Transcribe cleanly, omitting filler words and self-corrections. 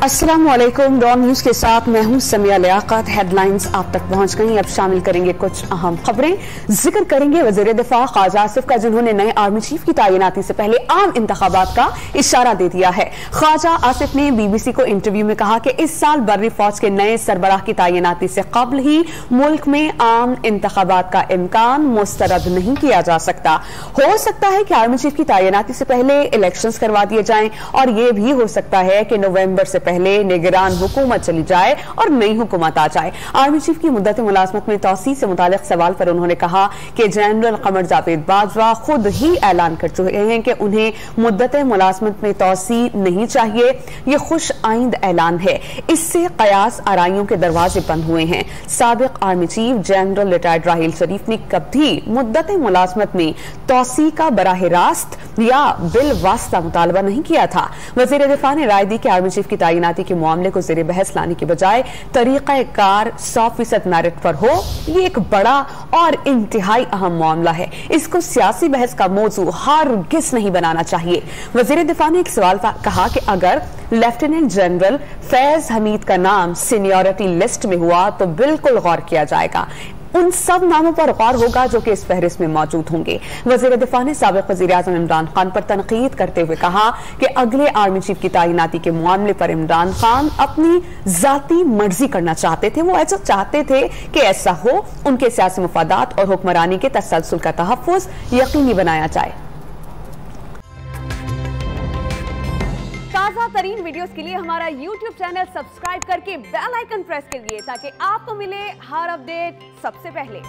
अस्सलामुअलैकुम। Don news के साथ मैं हूं समिया लियाकत। हेडलाइंस आप तक पहुंच गई। अब शामिल करेंगे कुछ अहम खबरें। जिक्र करेंगे वजीर दिफा ख्वाजा आसिफ का, जिन्होंने नए आर्मी चीफ की तैनाती से पहले आम इंतखाबात का इशारा दे दिया है। ख्वाजा आसिफ ने BBC को इंटरव्यू में कहा कि इस साल बर्री फौज के नए सरबराह की तैनाती से कबल ही मुल्क में आम इंतखाबात का इम्कान मुस्तरद नहीं किया जा सकता। हो सकता है कि आर्मी चीफ की तैनाती से पहले इलेक्शंस करवा दिए जाएं और यह भी हो सकता है कि नवंबर से पहले निगरान हुकूमत चली जाए और नई हुकूमत आ जाए। आर्मी चीफ की मुद्दत मुलाजमत में तौसी से मुतालिक सवाल पर उन्होंने कहा कि जनरल कमर जावेद बाजवा खुद ही ऐलान कर चुके हैं कि उन्हें मुद्दत मुलाजमत में तौसी नहीं चाहिए। ये खुश आइंद ऐलान है, इससे कयास आराइयों के दरवाजे बंद हुए हैं। साबिक आर्मी चीफ जनरल रिटायर्ड राहील शरीफ ने कभी मुद्दत मुलाजमत में तौसी का बराह रास्त या बिल वास्ता मुतालबा नहीं किया था। वजीर दिफा ने राय दी कि आर्मी चीफ की तैनाती के मामले को जेर बहस लाने के बजाय तरीक़ा कार 100% मेरिट पर हो। ये एक बड़ा और इंतहाई अहम मामला है, इसको सियासी बहस का मौजू हरगिज़ नहीं बनाना चाहिए। वजीर दिफा ने एक सवाल कहा कि अगर लेफ्टिनेंट जनरल फैज हमीद का नाम सीनियरिटी लिस्ट में हुआ तो बिल्कुल गौर किया जाएगा। उन सब नामों पर गौर होगा जो कि इस फहरिस्त में मौजूद होंगे। वजीर दिफा ने साबिक वजीर आज़म इमरान खान पर तनकीद करते हुए कहा कि अगले आर्मी चीफ की तैनाती के मामले पर इमरान खान अपनी जाती मर्जी करना चाहते थे। वो ऐसा चाहते थे कि ऐसा हो, उनके सियासी मुफादात और हुक्मरानी के तसलसल का तहफ़्फ़ुज़ यकीनी बनाया जाए। ताज़ा तरीन वीडियोस के लिए हमारा YouTube चैनल सब्सक्राइब करके बेल आइकन प्रेस करिए ताकि आपको मिले हर अपडेट सबसे पहले।